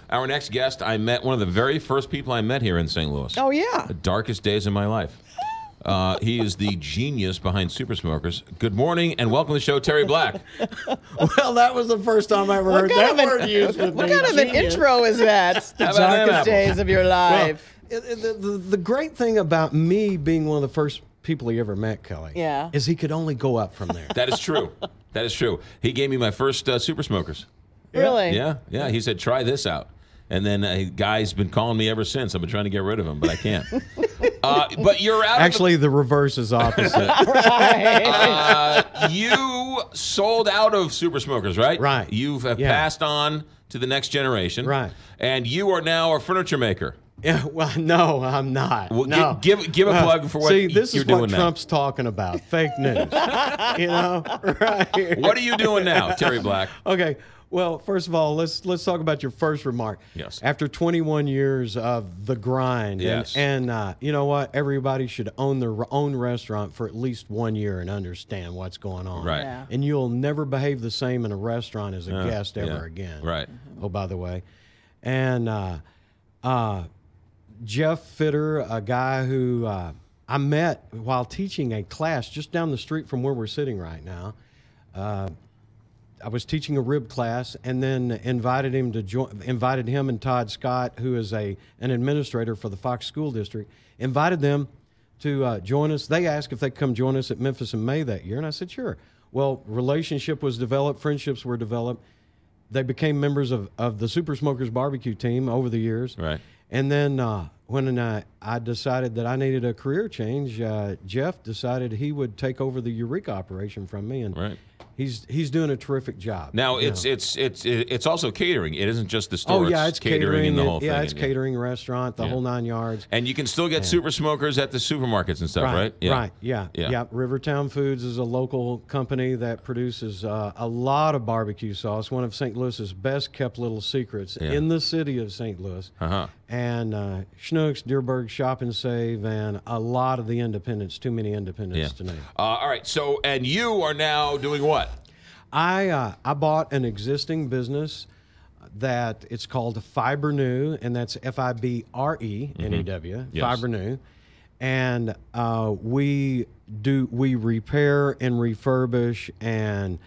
Our next guest, I met one of the very first people I met here in St. Louis. Oh, yeah. The darkest days of my life. He is the genius behind Super Smokers. Good morning and welcome to the show, Terry Black. Well, that was the first time I ever heard that word used with me. What kind of an intro is that? The darkest days of your life. Well, the great thing about me being one of the first people he ever met, Kelly, is he could only go up from there. That is true. That is true. He gave me my first Super Smokers. Really? Yeah. He said, try this out. And then a guy's been calling me ever since. I've been trying to get rid of him, but I can't. But you're out. Actually, the reverse is opposite. You sold out of Super Smokers, right? Right. You've passed on to the next generation. Right. And you are now a furniture maker. Yeah, well, no, I'm not. Well, no. give a plug for what you're doing now. See, this is what Trump's talking about. Fake news. Right. What are you doing now, Terry Black? Okay. Well, first of all, let's talk about your first remark. Yes. After 21 years of the grind, yes. and you know what? Everybody should own their own restaurant for at least 1 year and understand what's going on. Right. Yeah. And you'll never behave the same in a restaurant as a guest ever again. Right. Oh, by the way. And Jeff Fitter, a guy who I met while teaching a class just down the street from where we're sitting right now. I was teaching a rib class, and then invited him and Todd Scott, who is an administrator for the Fox School District, invited them to join us. They asked if they'd come join us at Memphis in May that year, and I said, sure. Well, relationship was developed, friendships were developed. They became members of the Super Smokers barbecue team over the years. Right. And then when I decided that I needed a career change, Jeff decided he would take over the Eureka operation from me, and right. He's doing a terrific job. Now it's also catering. It isn't just the store. Oh yeah, it's catering and the whole thing. Yeah, it's catering, restaurant, the whole 9 yards. And you can still get Super Smokers at the supermarkets and stuff, right? Right. Yeah. Rivertown Foods is a local company that produces a lot of barbecue sauce. One of St. Louis's best kept little secrets in the city of St. Louis. And Schnucks, Dearborg, Shop and Save, and a lot of the independents. Too many independents to name. All right. So, and you are now doing what? I bought an existing business that it's called Fibrenew, and that's Fibrenew, Fibrenew, and we repair and refurbish and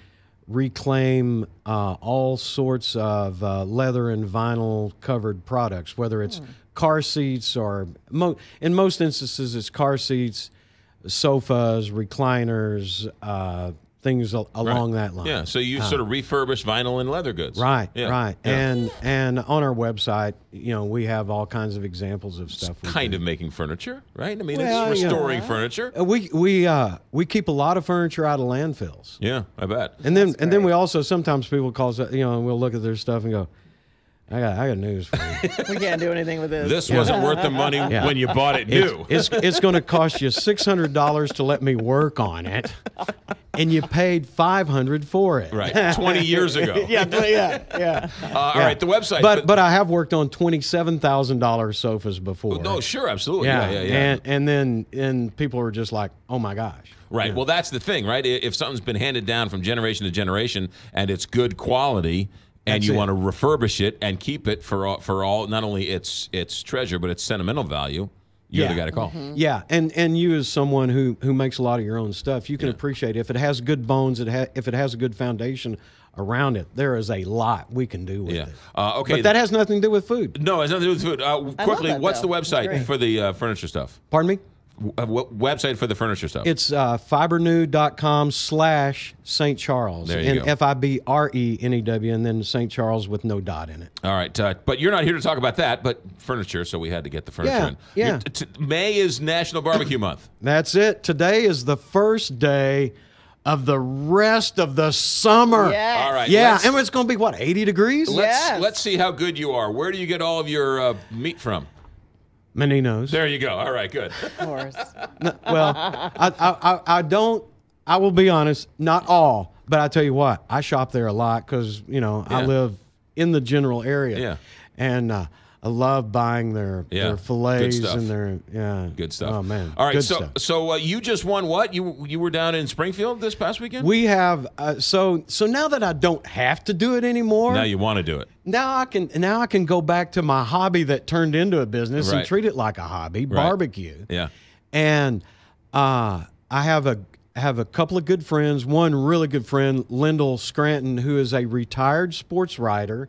reclaim all sorts of leather and vinyl covered products, whether it's car seats or in most instances it's car seats, sofas, recliners, things along that line. Yeah, so you sort of refurbish vinyl and leather goods. Right. Yeah. And on our website, we have all kinds of examples of stuff. It's kind of making furniture, right? I mean, it's restoring furniture. We keep a lot of furniture out of landfills. Yeah, I bet. And then we also, sometimes people call us, and we'll look at their stuff and go, I got news for you. We can't do anything with this. This wasn't worth the money when you bought it new. It's going to cost you $600 to let me work on it, and you paid $500 for it. Right, 20 years ago. Yeah. All right, the website. But I have worked on $27,000 sofas before. No, sure, absolutely. Yeah. And then people are just like, oh my gosh. Right. Yeah. Well, that's the thing, right? If something's been handed down from generation to generation and it's good quality, and you want to refurbish it and keep it for all not only its treasure but its sentimental value, you're the guy to call. Mm-hmm. Yeah, and you as someone who makes a lot of your own stuff, you can appreciate it. If it has good bones, if it has a good foundation around it, there is a lot we can do with it. Okay, but that has nothing to do with food. No, it has nothing to do with food. Quickly, what's the website for the furniture stuff? Pardon me? Website for the furniture stuff. It's fibrenew.com/St. Charles. There you go. Fibrenew, and then St. Charles with no dot in it. All right. But you're not here to talk about that, but furniture, so we had to get the furniture in. Yeah. May is National Barbecue Month. That's it. Today is the first day of the rest of the summer. Yes. All right. Yeah, and it's going to be, what, 80 degrees? Let's see how good you are. Where do you get all of your meat from? Menino's. There you go. All right, good. Of course. Well, I don't, I will be honest, not all, but I tell you what, I shop there a lot because, I live in the general area. Yeah. And I love buying their fillets and their good stuff. Oh man! All right, good so stuff. You just won what? You were down in Springfield this past weekend. We have so now that I don't have to do it anymore. Now you want to do it. now I can go back to my hobby that turned into a business and treat it like a hobby, barbecue. Yeah. And I have a couple of good friends. One really good friend, Lyndall Scranton, who is a retired sports writer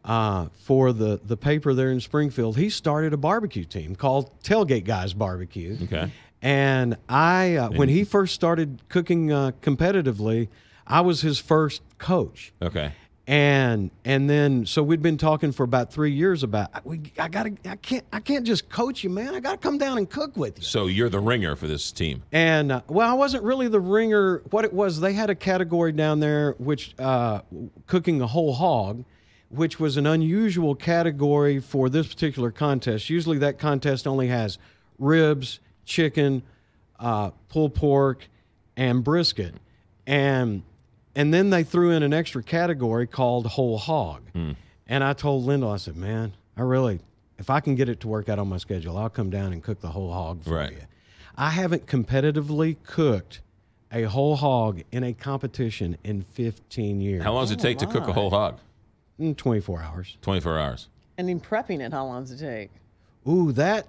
for the paper there in Springfield. He started a barbecue team called Tailgate Guys Barbecue. Okay. And when he first started cooking competitively, I was his first coach. Okay. And then so we'd been talking for about 3 years about I can't just coach you, man. I gotta come down and cook with you. So you're the ringer for this team. And I wasn't really the ringer. What it was, they had a category down there which cooking a whole hog, which was an unusual category for this particular contest. Usually that contest only has ribs, chicken, pulled pork, and brisket. And then they threw in an extra category called whole hog. And I told Lyndall, I said, man, if I can get it to work out on my schedule, I'll come down and cook the whole hog for you. I haven't competitively cooked a whole hog in a competition in 15 years. How long does it take to cook a whole hog? 24 hours. 24 hours. And in prepping it, how long does it take? Ooh, the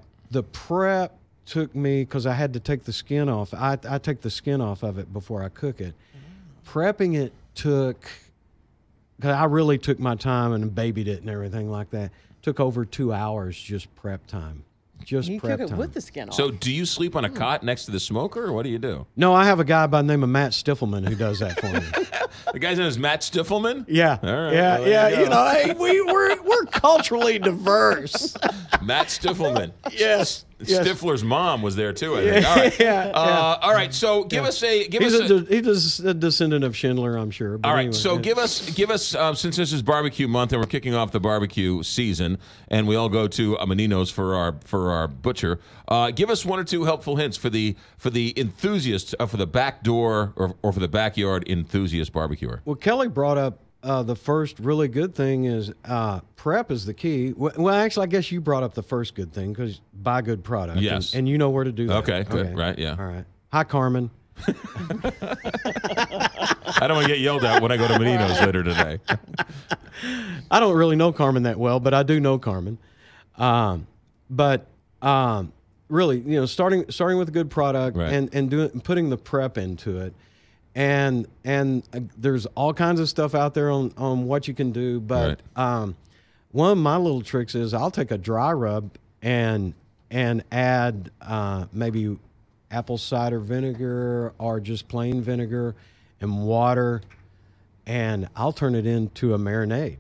prep took me, because I had to take the skin off. I take the skin off of it before I cook it. Prepping it took, because I really took my time and babied it and everything like that. Took over 2 hours just prep time. You cook it with the skin off. So do you sleep on a cot next to the smoker, or what do you do? No, I have a guy by the name of Matt Stiffelman who does that for me. The guy's name is Matt Stiffelman? Yeah. All right. Yeah, well, yeah. you go. Hey, we're culturally diverse. Matt Stiffelman. Yes. Stifler's mom was there too, I think. All right. All right. So he's a descendant of Schindler, I'm sure. All right. So give us since this is barbecue month and we're kicking off the barbecue season, and we all go to Menino's for our butcher. Give us one or two helpful hints for the enthusiasts, for the back door or for the backyard enthusiast barbecuer. Well, Kelly brought up the first really good thing is prep is the key. Well, actually, I guess you brought up the first good thing, because buy good product. Yes. And you know where to do that. Okay, good. Right, yeah. All right. Hi, Carmen. I don't want to get yelled at when I go to Menino's later today. I don't really know Carmen that well, but I do know Carmen. Really, starting with a good product and putting the prep into it. And there's all kinds of stuff out there on what you can do. But one of my little tricks is I'll take a dry rub and add maybe apple cider vinegar or just plain vinegar and water, and I'll turn it into a marinade.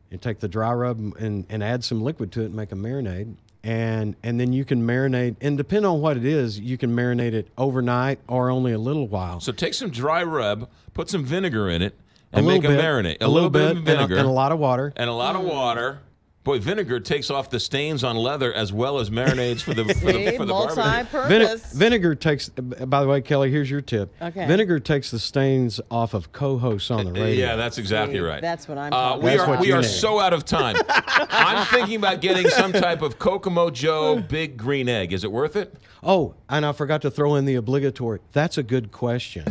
And take the dry rub and add some liquid to it and make a marinade. And then you can marinate, and depending on what it is, you can marinate it overnight or only a little while. So take some dry rub, put some vinegar in it, and make a marinade. A little bit of vinegar. And a lot of water. And a lot of water. Boy, vinegar takes off the stains on leather as well as marinades for the barbecue. Multi-purpose. Vinegar takes, by the way, Kelly, here's your tip. Okay. Vinegar takes the stains off of co-hosts on the radio. Yeah, that's exactly right. That's what I'm talking about. We are need. so out of time. I'm thinking about getting some type of Kokomo Joe big green egg. Is it worth it? Oh, and I forgot to throw in the obligatory. That's a good question.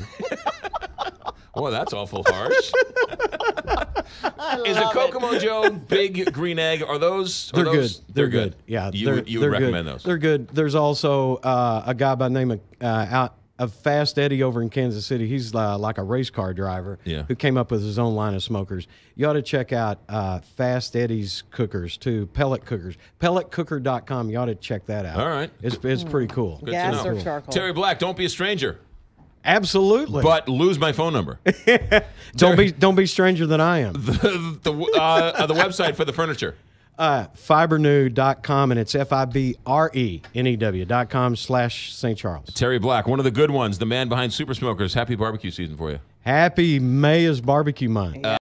Boy, that's awful harsh. Is a Kokomo Joe big green egg? Are those? Good. They're good. Yeah, you would recommend those? They're good. There's also a guy by the name of Fast Eddie over in Kansas City. He's like a race car driver who came up with his own line of smokers. You ought to check out Fast Eddie's cookers too, pellet cookers. Pelletcooker.com. You ought to check that out. All right. It's pretty cool. Good Gas to know. or charcoal? Terry Black, don't be a stranger. Absolutely. But lose my phone number. Don't be stranger than I am. The website for the furniture. Fibrenew.com, and it's FIBRENEW.com/St. Charles. Terry Black, one of the good ones, the man behind Super Smokers. Happy barbecue season for you. Happy May is barbecue month.